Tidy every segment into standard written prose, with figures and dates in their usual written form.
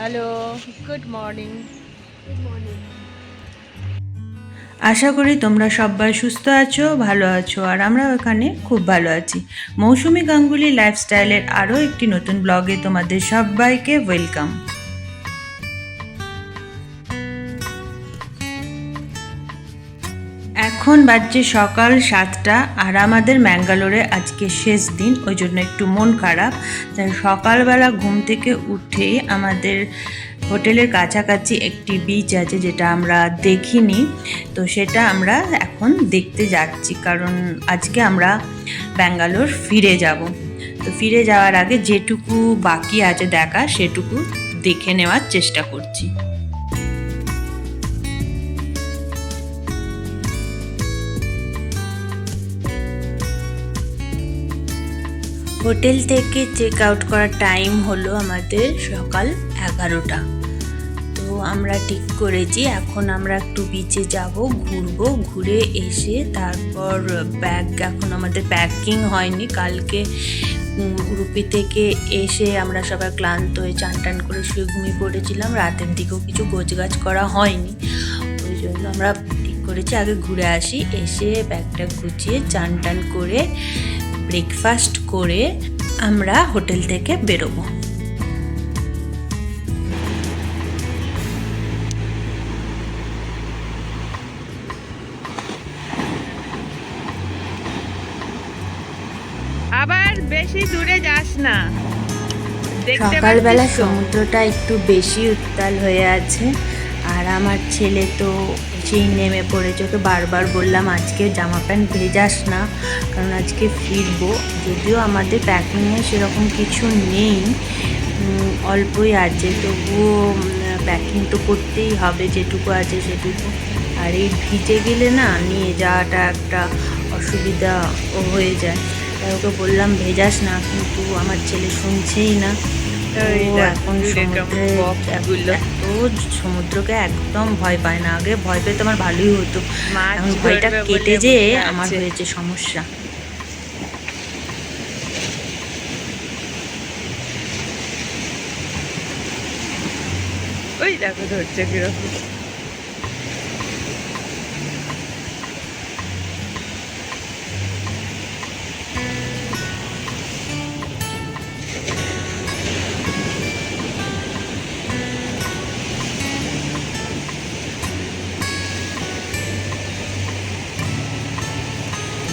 Hello, good morning. Good morning. আশা করি তোমরা সবাই সুস্থ আছো, ভালো আছো, আর আমরা এখানে খুব ভালো আছি। মৌসুমী গাঙ্গুলি লাইফস্টাইলের আরও একটি নতুন ব্লগে তোমাদের সবাইকে ওয়েলকাম। এখন বাজছে সকাল 7টা, আর আমাদের ম্যাঙ্গালোরে আজকে শেষ দিন, ওই জন্য একটু মন খারাপ। তাই সকালবেলা ঘুম থেকে উঠে আমাদের হোটেলের কাছাকাছি একটি বিচ আছে যেটা আমরা দেখিনি, তো সেটা আমরা এখন দেখতে যাচ্ছি, কারণ আজকে আমরা ব্যাঙ্গালোর ফিরে যাব। তো ফিরে যাওয়ার আগে যেটুকু বাকি আছে দেখা সেটুকু দেখে নেওয়ার চেষ্টা করছি। হোটেল থেকে চেক আউট করার টাইম হলো আমাদের সকাল 11টা। তো আমরা ঠিক করেছি এখন আমরা একটু বিচে যাব, ঘুরবো, ঘুরে এসে তারপর এখন আমাদের প্যাকিং হয়নি। কালকে উড়ুপি থেকে এসে আমরা সবাই ক্লান্ত হয়ে চান টান করে শুয়ে ঘুমিয়ে পড়েছিলাম, রাতের দিকেও কিছু গোছগাছ করা হয়নি। ওই জন্য আমরা ঠিক করেছি আগে ঘুরে আসি, এসে ব্যাগটা গুছিয়ে চান টান করে ব্রেকফাস্ট করে আমরা হোটেল থেকে বেরোবো। আবার বেশি দূরে যাস না। সকালবেলা সমুদ্রটা একটু বেশি উত্তাল হয়ে আছে, আর আমার ছেলে তো সেই নেমে পড়েছে। ওকে বারবার বললাম আজকে জামা প্যান্ট ভেজাস না, কারণ আজকে ফিরবো। যদিও আমাদের প্যাকিংয়ে সেরকম কিছু নেই, অল্পই আছে, তবুও প্যাকিং তো করতেই হবে, যেটুকু আছে সেটুকু। আর এই ভিজে গেলে না নিয়ে যাওয়াটা একটা অসুবিধা হয়ে যায়। তাই ওকে বললাম ভেজাস না, কিন্তু আমার ছেলে শুনছেই না। এখন সমুদ্রকে একদম ভয় পায় না, আগে ভয় পেতে আমার ভালোই হতো, এখন ভয়টা কেটে যেয়ে আমার হয়েছে সমস্যা। ওই দেখো ধরছে কিরকম।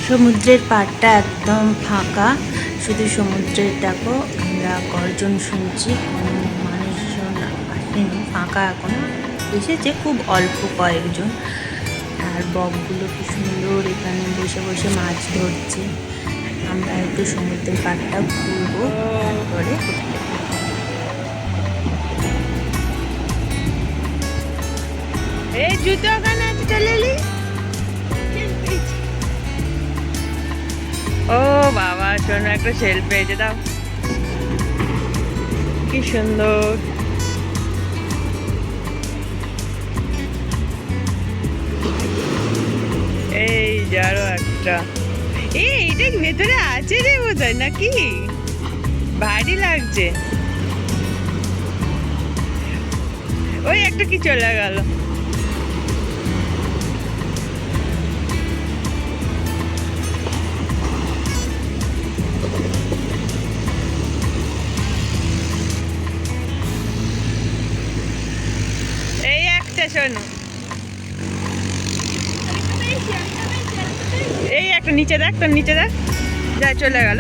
সমুদ্রের পাড়টা একদম ফাঁকা, শুধু সমুদ্রের দেখো আমরা গর্জন শুনছি, কোনো মানুষজন আসেনি, ফাঁকা এখনো, এসেছে খুব অল্প কয়েকজন। আর বকগুলো কি সুন্দর এখানে বসে বসে মাছ ধরছে। আমরা একটু সমুদ্রের পাড়টা ঘুরবো, তারপরে এই জুতো ওখানে আছে, চলে এলি। ও বাবা, শোনো একটা সেল পেয়েছে, দাও। কি সুন্দর। এই যারো একটা, এইটা ভেতরে আছে রে বোধহয়, নাকি ভারী লাগছে। ওই একটা কি চলে গেল। এই একটা শোনো, এই একটা নিচে দেখ, তোর নিচে দেখ, যা চলে গেল।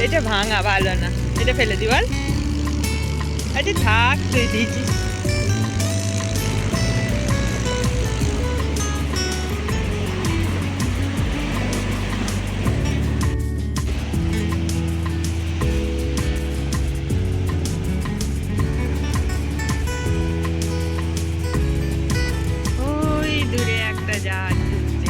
এটা ভাঙা ভালো না, এটা ফেলে দি বল। আচ্ছা থাক, তুই দিয়েছিস। ওই দূরে একটা জাহাজ ঘুরছে।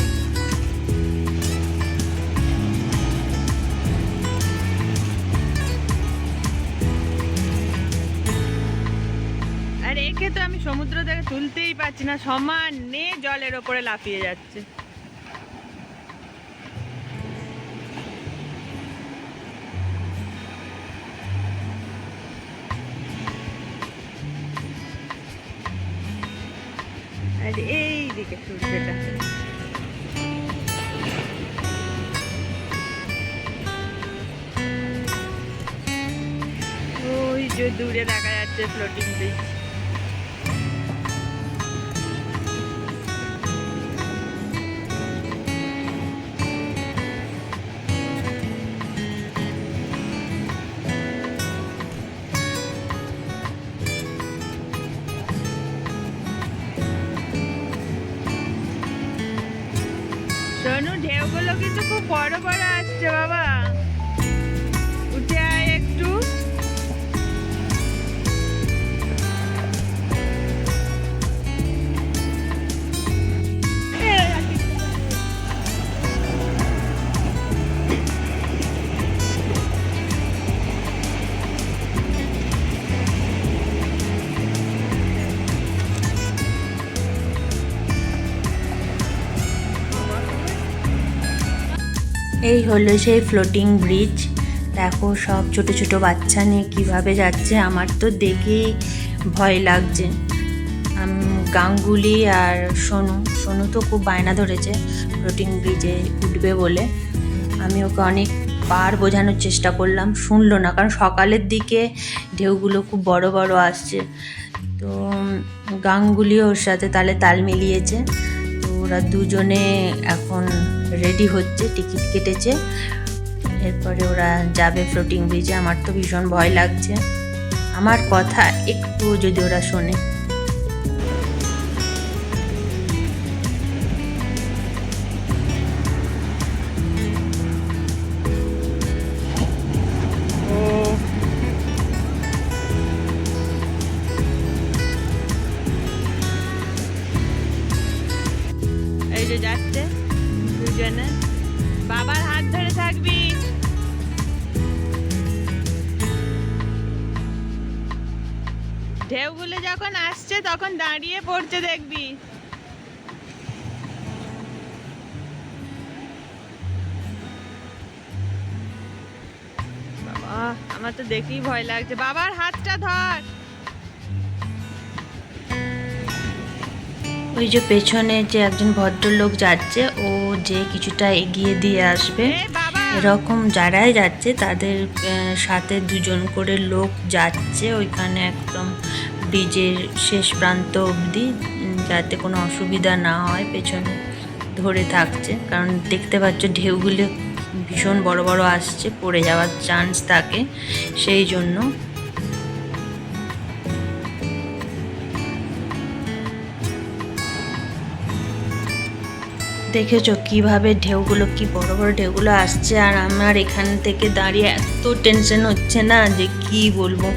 আর একে তো আমি সমুদ্র থেকে তুলতেই পারছি না, সমানে জলের ওপরে লাফিয়ে যাচ্ছে। আর এই দিকে সূর্যটা ওই যে দূরে দেখা যাচ্ছে ফ্লোটিং ব্রিজ। সোনু, ঢেউগুলো কিন্তু খুব বড় বড় আসছে বাবা, উঠে আয় একটু। এই হলো সেই ফ্লোটিং ব্রিজ। দেখো সব ছোট ছোট বাচ্চা নিয়ে কিভাবে যাচ্ছে, আমার তো দেখেই ভয় লাগছে। গাঙ্গুলি আর সোনু তো খুব বায়না ধরেছে ফ্লোটিং ব্রিজে উঠবে বলে। আমি ওকে অনেকবার বোঝানোর চেষ্টা করলাম, শুনলো না, কারণ সকালের দিকে ঢেউগুলো খুব বড় বড় আসছে। তো গাঙ্গুলি ওর সাথে তাল মিলিয়েছে। তো ওরা দুজনে এখন রেডি হচ্ছে, টিকিট কেটেছে, এরপরে ওরা যাবে ফ্লোটিং ব্রিজে। আমার তো ভীষণ ভয় লাগছে, আমার কথা একটু যদি ওরা শোনে। এই যে যাচ্ছে দুজনে, বাবার হাত ধরে থাকবি। ঢেউগুলো যখন আসছে তখন দাঁড়িয়ে পড়ছে দেখবি। বাবা, আমার তো দেখেই ভয় লাগছে, বাবার হাতটা ধর। ওই যে পেছনে যে একজন ভদ্রলোক যাচ্ছে, ও যে কিছুটা এগিয়ে দিয়ে আসবে, এরকম যারাই যাচ্ছে তাদের সাথে দুজন করে লোক যাচ্ছে ওইখানে একদম ব্রিজের শেষ প্রান্ত অবধি, যাতে কোনো অসুবিধা না হয়, পেছনে ধরে থাকছে। কারণ দেখতে পাচ্ছ ঢেউগুলো ভীষণ বড় বড় আসছে, পড়ে যাওয়ার চান্স থাকে, সেই জন্য। দেখেছো কিভাবে ঢেউগুলো, কি বড় বড় ঢেউগুলো আসছে, আর আমার এখান থেকে দাঁড়িয়ে এত টেনশন হচ্ছে না যে কি বলবো।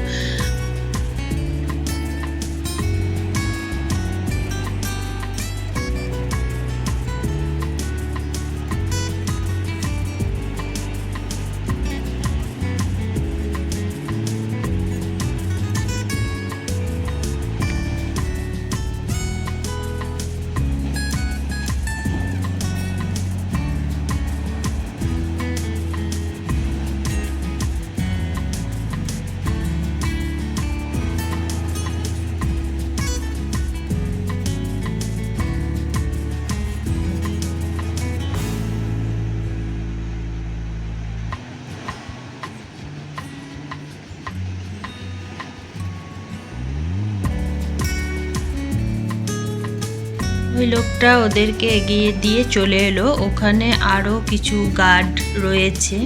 ওই লোকটা ওদেরকে এগিয়ে দিয়ে চলে এলো। ওখানে আরও কিছু গার্ড রয়েছে,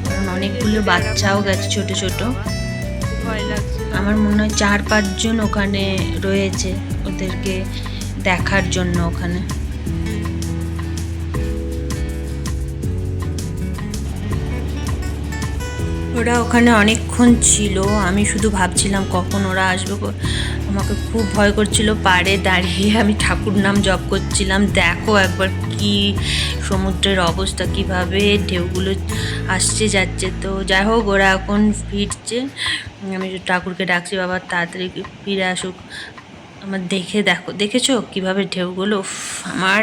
কারণ অনেকগুলো বাচ্চাও গেছে ছোট ছোট। ভয় লাগছে, আমার মনে হয় 4-5 জন ওখানে রয়েছে ওদেরকে দেখার জন্য ওখানে। ওরা ওখানে অনেকক্ষণ ছিল, আমি শুধু ভাবছিলাম কখন ওরা আসবে। আমাকে খুব ভয় করছিল, পাড়ে দাঁড়িয়ে আমি ঠাকুর নাম জপ করছিলাম। দেখো একবার কি সমুদ্রের অবস্থা, কিভাবে ঢেউগুলো আসছে যাচ্ছে। তো যাই হোক, ওরা এখন ফিরছে। আমি ঠাকুরকে ডাকছি, বাবা তাড়াতাড়ি ফিরে আসুক। আমার দেখেছো কিভাবে ঢেউগুলো, আমার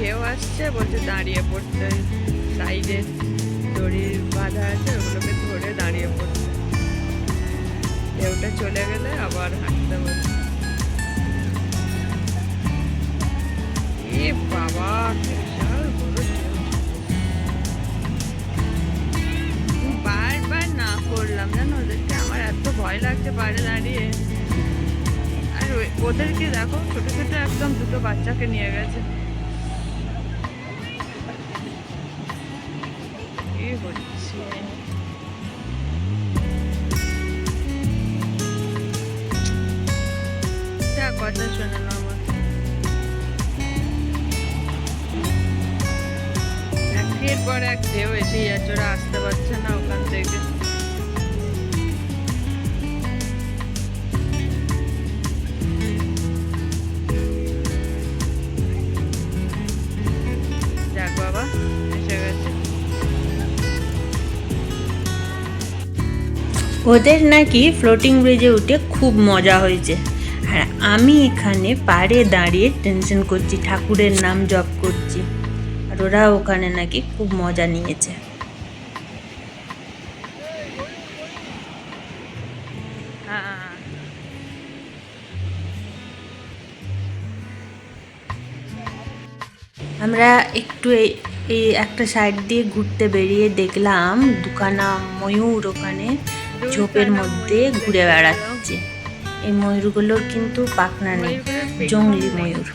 ঢেউ আসছে, বলছে দাঁড়িয়ে পড়তে, সাইডে দড়ির বাঁধা আছে ওগুলোকে ধরে দাঁড়িয়ে পড়তে, ঢেউটা চলে গেলে আবার হাঁটতে বলছে। এ বাবা, বিশাল বড় ঢেউ। বারবার না করলাম জানো ওদেরকে, আমার এত ভয় লাগছে বাইরে দাঁড়িয়ে। আর ওদেরকে দেখো, ছোট ছোট একদম দুটো বাচ্চাকে নিয়ে গেছে। কি হচ্ছে? যা কথা শোনে না আমার। একের পর এক ঢেউ এসেই যাচ্ছে, ওরা আসতে পারছে না ওখান থেকে। যাক বাবা, এসে গেছে। ওদের নাকি ফ্লোটিং ব্রিজে উঠে খুব মজা হয়েছে, আর আমি এখানে পাড়ে দাঁড়িয়ে টেনশন করছি, ঠাকুরের নাম জপ করছি, আর ওরা ওখানে নাকি খুব মজা নিয়েছে। হ্যাঁ, আমরা একটু এই একটা সাইড দিয়ে ঘুরতে বেরিয়ে দেখলাম দুখানা ময়ূর ওখানে ঝোপের মধ্যে ঘুরে বেড়াচ্ছে। এই ময়ূরগুলোর কিন্তু পাখনা নেই, জংলি ময়ূর।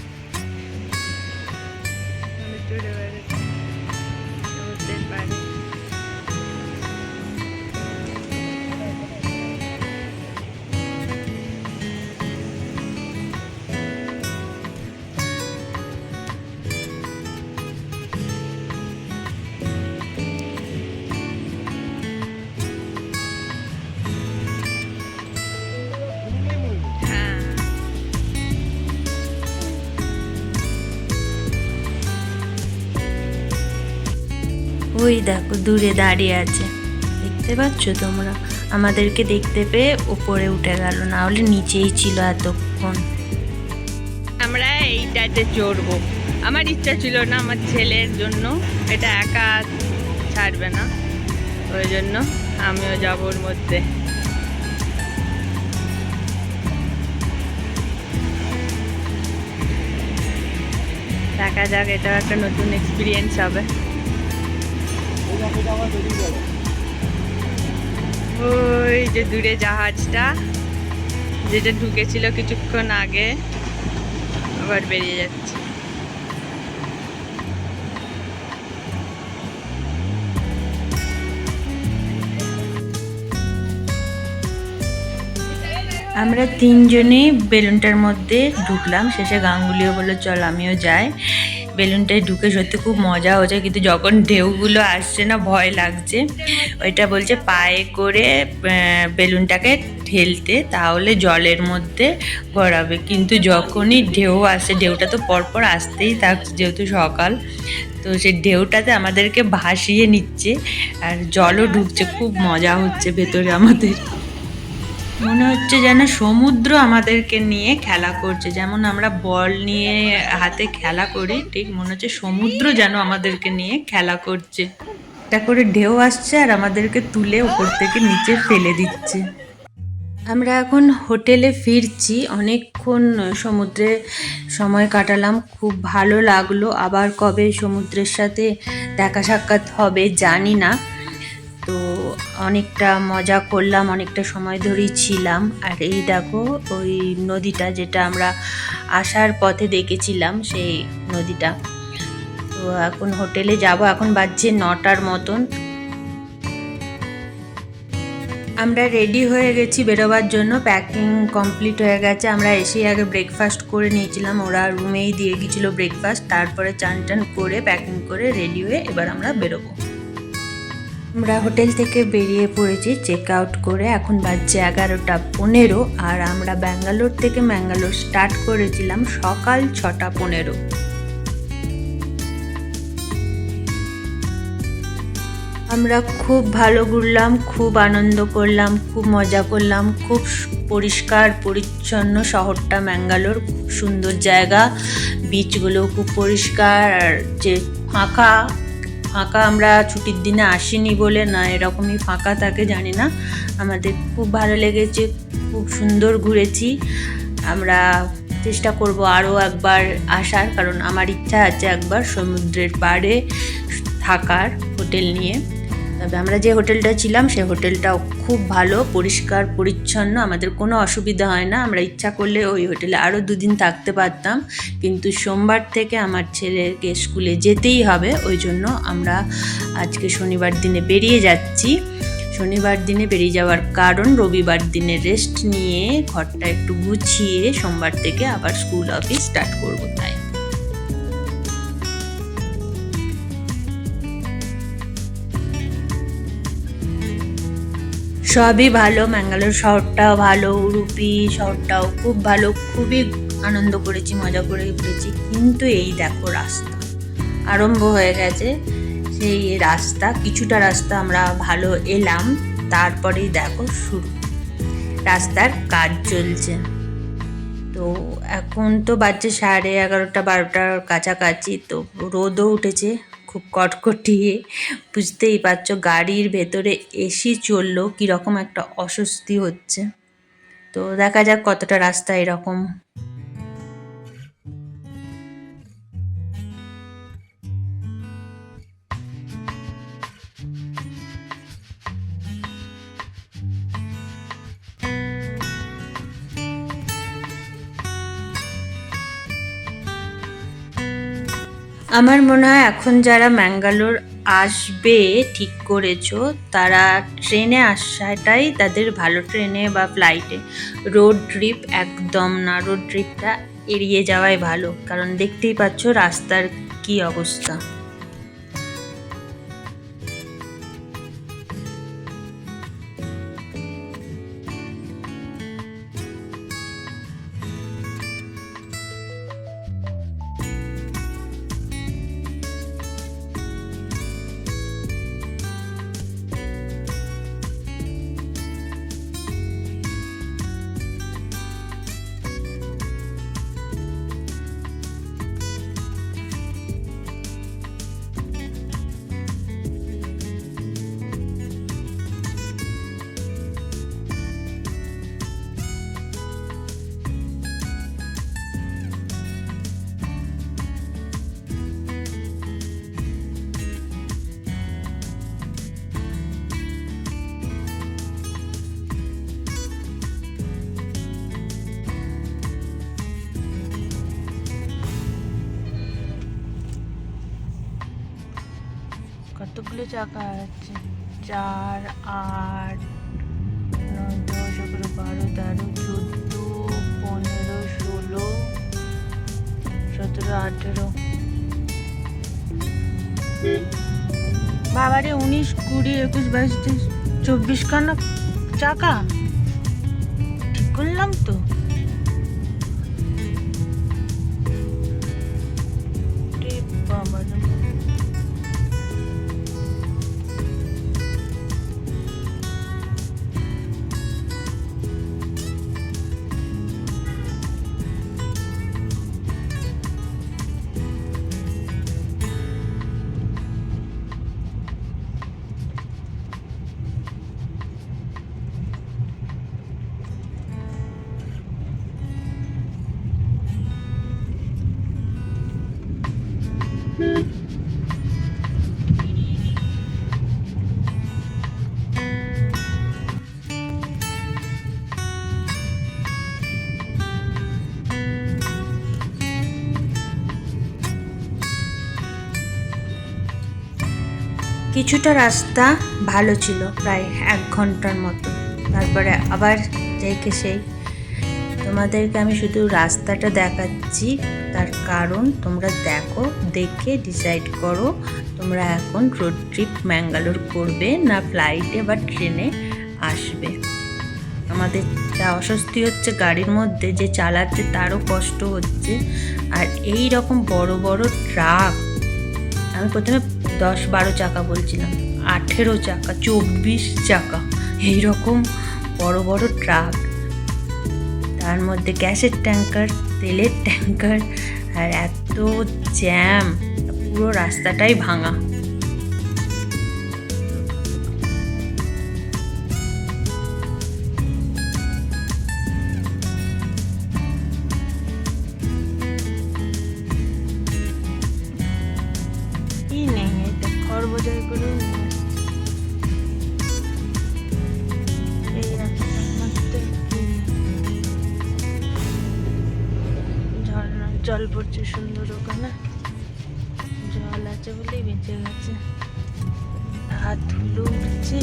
ওই দেখো দূরে দাঁড়িয়ে আছে, দেখতে পাচ্ছ তোমরা? আমাদেরকে দেখতে পেয়ে উপরে উঠে গেল, না হলে নিচেই ছিল এতক্ষণ। আমরা এইটাতে চড়বো, আমার ইচ্ছা ছিল না, আমার ছেলের জন্য, এটা একা ছাড়বে না, ওই জন্য আমিও যাবো ওর মধ্যে। দেখা যাক, এটা একটা নতুন এক্সপিরিয়েন্স হবে। ওই যে দূরে জাহাজটা, যেটা ঢুকেছিল কিছুক্ষণ আগে, আবার বেরিয়ে যাচ্ছে। আমরা তিনজনেই বেলুনটার মধ্যে ঢুকলাম, শেষে গাঙ্গুলিও বললো চল আমিও যাই। বেলুনটায় ঢুকে সত্যি খুব মজা হচ্ছে, কিন্তু যখন ঢেউগুলো আসছে না ভয় লাগছে। ওইটা বলছে পায়ে করে বেলুনটাকে ঠেলতে, তাহলে জলের মধ্যে গড়াবে, কিন্তু যখনই ঢেউ আসে, ঢেউটা তো পরপর আসতেই থাকছে যেহেতু সকাল, তো সেই ঢেউটাতে আমাদেরকে ভাসিয়ে নিচ্ছে, আর জলও ঢুকছে, খুব মজা হচ্ছে ভেতরে। আমাদের মনে হচ্ছে যেন সমুদ্র আমাদেরকে নিয়ে খেলা করছে, যেমন আমরা বল নিয়ে হাতে খেলা করি, ঠিক মনে হচ্ছে সমুদ্র যেন আমাদেরকে নিয়ে খেলা করছে। একটা করে ঢেউ আসছে আর আমাদেরকে তুলে উপর থেকে নিচে ফেলে দিচ্ছে। আমরা এখন হোটেলে ফিরছি, অনেকক্ষণ সমুদ্রে সময় কাটালাম, খুব ভালো লাগলো। আবার কবে সমুদ্রের সাথে দেখা সাক্ষাৎ হবে জানি না, তো অনেকটা মজা করলাম, অনেকটা সময় ধরেই ছিলাম। আর এই দেখো ওই নদীটা যেটা আমরা আসার পথে দেখেছিলাম, সেই নদীটা। তো এখন হোটেলে যাব, এখন বাজছে 9টার মতন। আমরা রেডি হয়ে গেছি বেরোবার জন্য, প্যাকিং কমপ্লিট হয়ে গেছে। আমরা এসেই আগে ব্রেকফাস্ট করে নিয়েছিলাম, ওরা রুমেই দিয়ে গেছিলো ব্রেকফাস্ট, তারপরে চান টান করে প্যাকিং করে রেডি হয়ে এবার আমরা বেরোবো। আমরা হোটেল থেকে বেরিয়ে পড়েছি চেক আউট করে, এখন বাজছে 11:15, আর আমরা ব্যাঙ্গালোর থেকে ম্যাঙ্গালোর স্টার্ট করেছিলাম সকাল 6:15। আমরা খুব ভালো ঘুরলাম, খুব আনন্দ করলাম, খুব মজা করলাম। খুব পরিষ্কার পরিচ্ছন্ন শহরটা ম্যাঙ্গালোর, খুব সুন্দর জায়গা। বিচগুলো খুব পরিষ্কার, আর যে ফাঁকা ফাঁকা আমরা ছুটির দিনে আসিনি বলে না এরকমই ফাঁকা থাকে জানি না। আমাদের খুব ভালো লেগেছে, খুব সুন্দর ঘুরেছি। আমরা চেষ্টা করব আরও একবার আসার, কারণ আমার ইচ্ছা আছে একবার সমুদ্রের পাড়ে থাকার হোটেল নিয়ে। তবে আমরা যে হোটেলটা ছিলাম সেই হোটেলটাও খুব ভালো, পরিষ্কার পরিচ্ছন্ন, আমাদের কোনো অসুবিধা হয় না। আমরা ইচ্ছা করলে ওই হোটেলে আরও 2 দিন থাকতে পারতাম, কিন্তু সোমবার থেকে আমার ছেলেকে স্কুলে যেতেই হবে, ওই জন্য আমরা আজকে শনিবার দিনে বেরিয়ে যাচ্ছি। শনিবার দিনে বেরিয়ে যাওয়ার কারণ রবিবার দিনে রেস্ট নিয়ে ঘরটা একটু গুছিয়ে সোমবার থেকে আবার স্কুল অফিস স্টার্ট করবো তাই। সবই ভালো, ম্যাঙ্গালোর শহরটাও ভালো, উডুপি শহরটাও খুব ভালো, খুবই আনন্দ করেছি, মজা করে ঘুরেছি। কিন্তু এই দেখো রাস্তা আরম্ভ হয়ে গেছে, সেই রাস্তা কিছুটা রাস্তা আমরা ভালো এলাম, তারপরেই দেখো শুরু, রাস্তার কাজ চলছে। তো এখন তো বাজছে 11:30 12টার কাছাকাছি, তো রোদও উঠেছে খুব কটকটিয়ে, বুঝতেই পারছো গাড়ির ভেতরে এসি চললো কীরকম একটা অস্বস্তি হচ্ছে। তো দেখা যাক কতটা রাস্তা এরকম। আমার মনে হয় এখন যারা ম্যাঙ্গালোর আসবে ঠিক করেছো, তারা ট্রেনে আসাটাই তাদের ভালো, ট্রেনে বা ফ্লাইটে। রোড ট্রিপ একদম না, রোড ট্রিপটা এড়িয়ে যাওয়াই ভালো, কারণ দেখতেই পাচ্ছ রাস্তার কি অবস্থা। কতগুলো চাকা আছে, 4 8 9 10 11 12 13 14 15 16 17 18 বাবারে 19 20 21 22 23 24 খানা চাকা, ঠিক করলাম তো? কিছুটা রাস্তা ভালো ছিল, প্রায় 1 ঘন্টার মতো, তারপরে আবার যাইকে সেই। তোমাদেরকে আমি শুধু রাস্তাটা দেখাচ্ছি, তার কারণ তোমরা দেখো, দেখে ডিসাইড করো তোমরা এখন রোড ট্রিপ ম্যাঙ্গালোর করবে না ফ্লাইটে বা ট্রেনে আসবে। আমাদের যা অস্বস্তি হচ্ছে গাড়ির মধ্যে, যে চালাচ্ছে তারও কষ্ট হচ্ছে। আর এই রকম বড় বড় ট্রাক, আমি প্রথমে 10-12 চাকা বলছিলাম, 18 চাকা 24 চাকা এইরকম বড় বড় ট্রাক, তার মধ্যে গ্যাসের ট্যাঙ্কার, তেলের ট্যাঙ্কার, আর এত জ্যাম, পুরো রাস্তাটাই ভাঙা। কি নেই, এটা খড় করেও নিয়ে আসছে। এই রাস্তার মধ্যে ঝর্ণার জল পড়ছে সুন্দর, ওখানে জল আছে বলেই বেঁচে গেছে। হাত ধুলো উঠছে।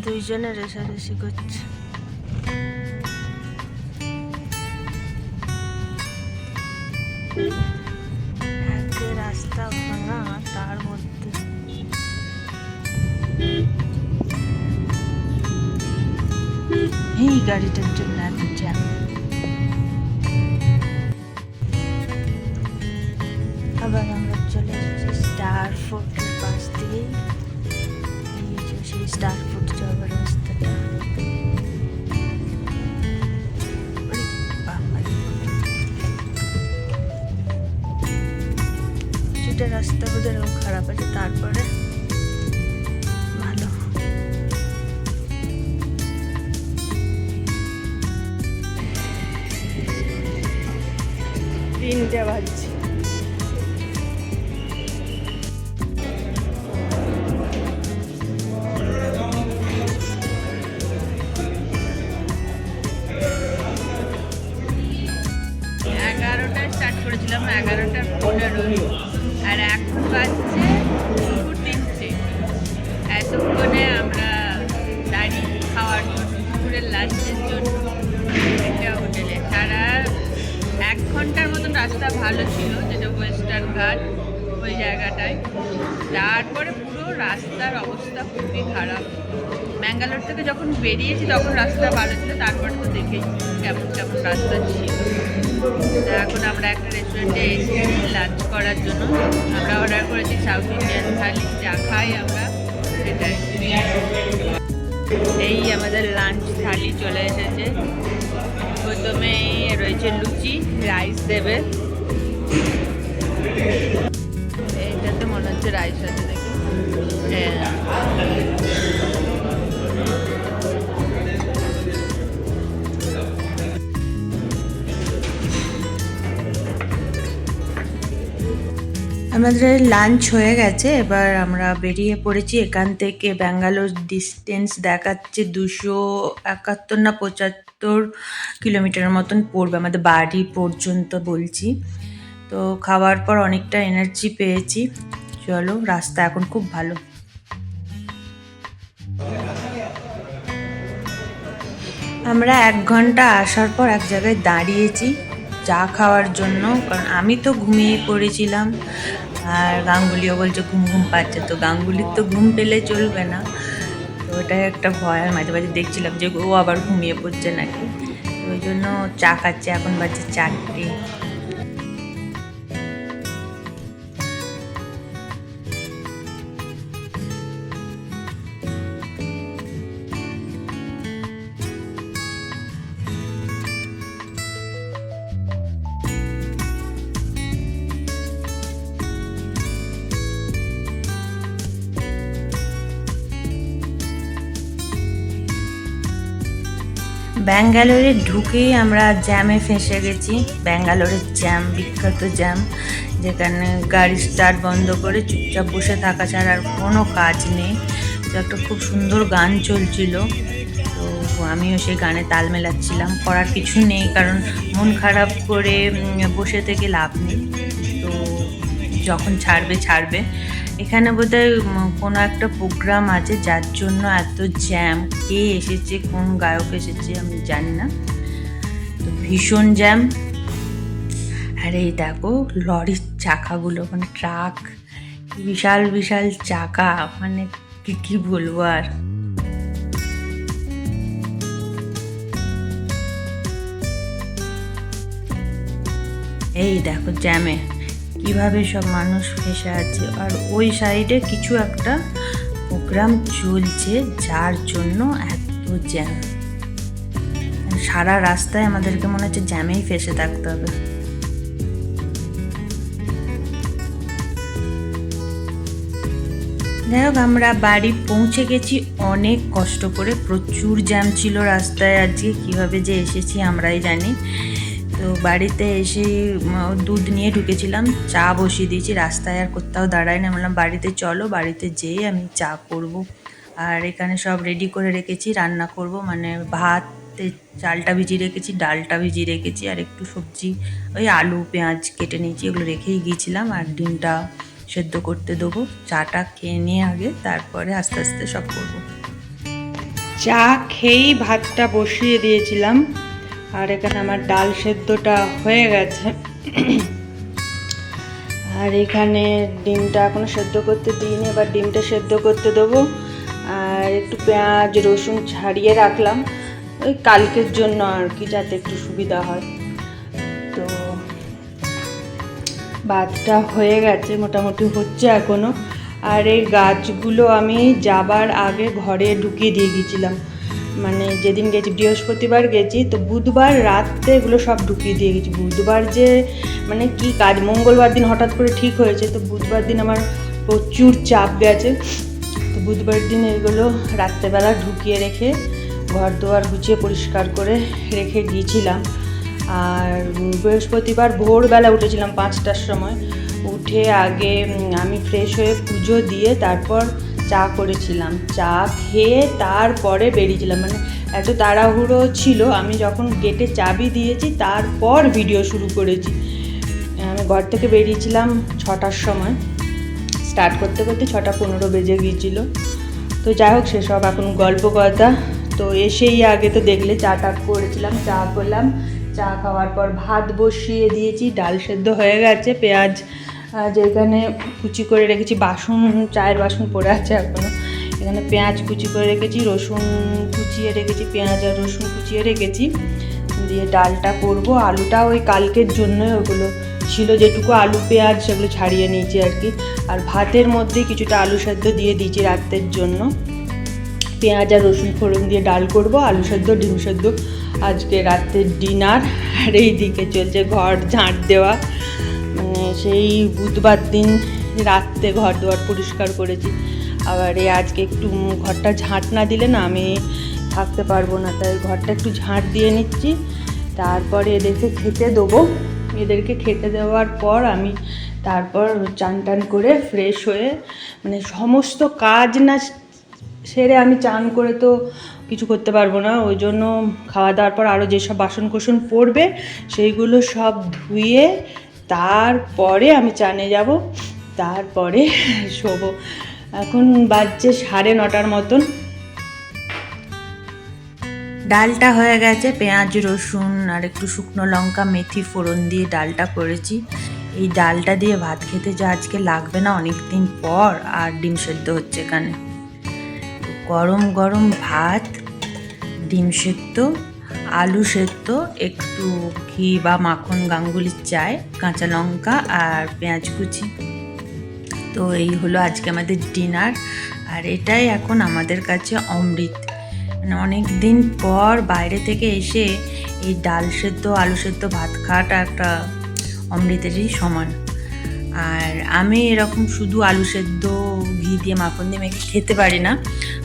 দুইজনে রেষারেষি করছে। একে রাস্তা ভাঙা, তার মধ্যে এই গাড়িটার জন্য এত জ্যাম। আবার আমরা চলে এসেছি স্টার ফোর্টের পাশ দিয়ে। এই যে সেই স্টার ফোর্ট যাওয়ার রাস্তাটা। কিছুটা রাস্তা বোধহয় এরকম খারাপ আছে, তারপরে ভালো। তিনটে বাজছে। স্টার্ট করেছিলাম 11:15, আর এখন বাজছে 3টে। এতক্ষণে আমরা দাঁড়িয়ে খাওয়ার জন্য, দুপুরের লাঞ্চের জন্য একটা হোটেলে। সারা 1 ঘন্টার মতন রাস্তা ভালো ছিল, যেটা ওয়েস্টার্ন ঘাট ওই জায়গাটায়। তারপরে পুরো রাস্তার অবস্থা খুবই খারাপ। ব্যাঙ্গালোর থেকে যখন বেরিয়েছি তখন রাস্তা ভালো ছিল, তারপরে তো দেখেই কেমন কেমন রাস্তা ছিল। এখন আমরা একটা রেস্টুরেন্টে এসেছি লাঞ্চ করার জন্য। আমরা অর্ডার করেছি সাউথ ইন্ডিয়ান থালি, যা খাই আমরা সেটাই। এই আমাদের লাঞ্চ থালি চলে এসেছে। প্রথমে রয়েছে লুচি, রাইস দেবে। এইটাতে মনে হচ্ছে রাইস আছে দেখি। হ্যাঁ, আমাদের লাঞ্চ হয়ে গেছে। এবার আমরা বেরিয়ে পড়েছি এখান থেকে। ব্যাঙ্গালোর ডিস্টেন্স দেখাচ্ছে 271 না 75 কিলোমিটার মতন পড়বে আমাদের বাড়ি পর্যন্ত বলছি। তো খাওয়ার পর অনেকটা এনার্জি পেয়েছি। চলো, রাস্তা এখন খুব ভালো। আমরা 1 ঘন্টা আসার পর এক জায়গায় দাঁড়িয়েছি চা খাওয়ার জন্য, কারণ আমি তো ঘুমিয়ে পড়েছিলাম আর গাঙ্গুলিও বলছে ঘুম ঘুম পাচ্ছে। তো গাঙ্গুলির তো ঘুম পেলে চলবে না, তো ওটাই একটা ভয়। আর মাঝে মাঝে দেখছিলাম যে ও আবার ঘুমিয়ে পড়ছে নাকি, তো ওই জন্য চা খাচ্ছে। এখন বাজছে 4টে। ব্যাঙ্গালোরে ঢুকেই আমরা জ্যামে ফেঁসে গেছি। ব্যাঙ্গালোরের জ্যাম, বিখ্যাত জ্যাম, যেখানে গাড়ি স্টার্ট বন্ধ করে চুপচাপ বসে থাকা ছাড়া আর কোনো কাজ নেই। তো একটা খুব সুন্দর গান চলছিল, তো আমিও সেই গানে তাল মেলাচ্ছিলাম। করার কিছু নেই, কারণ মন খারাপ করে বসে থেকে লাভ নেই। তো যখন ছাড়বে ছাড়বে। এখানে বোধহয় কোনো একটা প্রোগ্রাম আছে, যার জন্য এত জ্যাম। কে এসেছে, কোন গায়ক এসেছে আমি জানি না, তো ভীষণ জ্যাম। আর এই দেখো লরির চাকাগুলো, মানে ট্রাক, বিশাল বিশাল চাকা, মানে কি বলবো আর। এই দেখো জ্যামে কিভাবে সব মানুষ ফেসে আছে। আর ওই সাইডে কিছু একটা প্রোগ্রাম চলছে, যার জন্য এত জ্যাম। সারা রাস্তায় আমাদেরকে মনে হচ্ছে জ্যামেই ফেসে থাকতে হবে। যাই হোক, আমরা বাড়ি পৌঁছে গেছি অনেক কষ্ট করে। প্রচুর জ্যাম ছিল রাস্তায় আজকে, কীভাবে যে এসেছি আমরাই জানি। তো বাড়িতে এসে দুধ নিয়ে ঢুকেছিলাম, চা বসিয়ে দিয়েছি। রাস্তায় আর কোথাও দাঁড়াই না, বললাম বাড়িতে চলো, বাড়িতে যেয়ে আমি চা করব। আর এখানে সব রেডি করে রেখেছি, রান্না করব, মানে ভাতে চালটা ভিজিয়ে রেখেছি, ডালটা ভিজিয়ে রেখেছি, আর একটু সবজি, ওই আলু পেঁয়াজ কেটে নিয়েছি, ওগুলো রেখেই গিয়েছিলাম। আর ডিমটা সেদ্ধ করতে দেবো। চাটা খেয়ে নিয়ে আগে, তারপরে আস্তে আস্তে সব করব। চা খেয়েই ভাতটা বসিয়ে দিয়েছিলাম, আর এখানে আমার ডাল সেদ্ধটা হয়ে গেছে। আর এখানে ডিমটা এখনো সেদ্ধ করতে দিইনি, এবার ডিমটা সেদ্ধ করতে দেবো। আর একটু পেঁয়াজ রসুন ছাড়িয়ে রাখলাম, ওই কালকের জন্য আর কি, যাতে একটু সুবিধা হয়। তো ভাতটা হয়ে গেছে, মোটামুটি হচ্ছে এখনো। আর এই গাছগুলো আমি যাবার আগে ঘরে ঢুকিয়ে দিয়ে গেছিলাম, মানে যেদিন গেছি বৃহস্পতিবার গেছি, তো বুধবার রাতে এগুলো সব ঢুকিয়ে দিয়ে গেছি। বুধবার যে মানে কি কাজ, মঙ্গলবার দিন হঠাৎ করে ঠিক হয়েছে, তো বুধবার দিন আমার প্রচুর চাপ গেছে। তো বুধবার দিন এগুলো রাত্রেবেলা ঢুকিয়ে রেখে ঘর দুয়ার গুছিয়ে পরিষ্কার করে রেখে গিয়েছিলাম। আর বৃহস্পতিবার ভোরবেলা উঠেছিলাম 5টার সময়, উঠে আগে আমি ফ্রেশ হয়ে পুজো দিয়ে তারপর চা করেছিলাম। চা খেয়ে তারপরে বেরিয়েছিলাম, মানে এত তাড়াহুড়ো ছিল। আমি যখন গেটে চাবি দিয়েছি তারপর ভিডিও শুরু করেছি। আমি ঘর থেকে বেরিয়েছিলাম 6টার সময়, স্টার্ট করতে করতে 6:15 বেজে গিয়েছিল। তো যাই হোক, সেসব এখন গল্প কথা। তো এসেই আগে তো দেখলে চাটা করেছিলাম, চা করলাম। চা খাওয়ার পর ভাত বসিয়ে দিয়েছি, ডাল সেদ্ধ হয়ে গেছে। পেঁয়াজ যেখানে কুচি করে রেখেছি, বাসন চায়ের বাসন পড়ে আছে এখনও, এখানে পেঁয়াজ কুচি করে রেখেছি, রসুন কুচিয়ে রেখেছি, পেঁয়াজ আর রসুন কুচিয়ে রেখেছি। দিয়ে ডালটা করব। আলুটা ওই কালকের জন্য ওগুলো ছিল, যেটুকু আলু পেঁয়াজ সেগুলো ছাড়িয়ে নিয়েছি আর কি। আর ভাতের মধ্যে কিছুটা আলু সেদ্ধ দিয়ে দিয়েছি রাতের জন্য। পেঁয়াজ আর রসুন ফোড়ন দিয়ে ডাল করব, আলু সেদ্ধ ডিম সেদ্ধ আজকে রাতের ডিনার। আর এই দিকে চলছে ঘর ঝাঁট দেওয়া, মানে সেই বুধবার দিন রাত্রে ঘর দুয়ার পরিষ্কার করেছি। আবার এই আজকে একটু ঘরটা ঝাঁট না দিলে না আমি থাকতে পারবো না, তাই ঘরটা একটু ঝাঁট দিয়ে নিচ্ছি। তারপরে এদেরকে খেতে দেবো। এদেরকে খেতে দেওয়ার পর আমি তারপর চান টান করে ফ্রেশ হয়ে, মানে সমস্ত কাজ না সেরে আমি চান করে তো কিছু করতে পারবো না, ওই জন্য খাওয়া দাওয়ার পর আরও যেসব বাসন কোসন পড়বে সেইগুলো সব ধুয়ে তারপরে আমি চানে যাব, তারপরে শোবো। এখন বাজছে 9:30 মতন। ডালটা হয়ে গেছে, পেঁয়াজ রসুন আর একটু শুকনো লঙ্কা মেথি ফোড়ন দিয়ে ডালটা করেছি। এই ডালটা দিয়ে ভাত খেতে যা আজকে লাগবে না অনেক দিন পর। আর ডিম সেদ্ধ হচ্ছে এখানে, গরম গরম ভাত, ডিম সেদ্ধ, আলু সেদ্ধ, একটু ঘি বা মাখন গাঙ্গুলির চায়, কাঁচা লঙ্কা আর পেঁয়াজ কুচি। তো এই হলো আজকে আমাদের ডিনার। আর এটাই এখন আমাদের কাছে অমৃত, মানে অনেক দিন পর বাইরে থেকে এসে এই ডাল সেদ্ধ আলু সেদ্ধ ভাত খাওয়াটা একটা অমৃতেরই সমান। আর আমি এরকম শুধু আলু সেদ্ধ ঘি দিয়ে মাখন দিয়ে মেখে খেতে পারি না।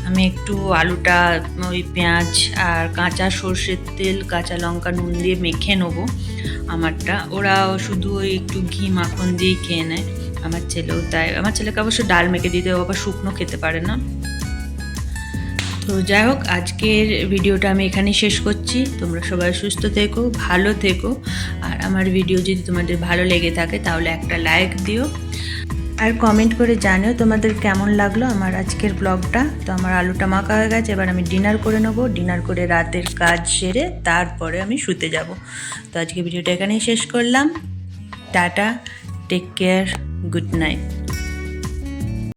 আমি একটু আলুটা ওই পেঁয়াজ আর কাঁচা সর্ষের তেল, কাঁচা লঙ্কা, নুন দিয়ে মেখে নেবো আমারটা। ওরা শুধু ওই একটু ঘি মাখন দিয়েই খেয়ে নেয়। আমার ছেলেও তাই। আমার ছেলেকে অবশ্য ডাল মেখে দিতে, ও আবার শুকনো খেতে পারে না। তো যাই হোক, আজকের ভিডিওটা আমি এখানেই শেষ করছি। তোমরা সবাই সুস্থ থেকো, ভালো থেকো। আর আমার ভিডিও যদি তোমাদের ভালো লেগে থাকে তাহলে একটা লাইক দিও, আর কমেন্ট করে জানিও তোমাদের কেমন লাগলো আমার আজকের ব্লগটা। তো আমার আলুটা মাখা হয়ে গেছে, এবার আমি ডিনার করে নেবো। ডিনার করে রাতের কাজ সেরে তারপরে আমি শুতে যাব। তো আজকে ভিডিওটা এখানেই শেষ করলাম। Tata, take care, good night.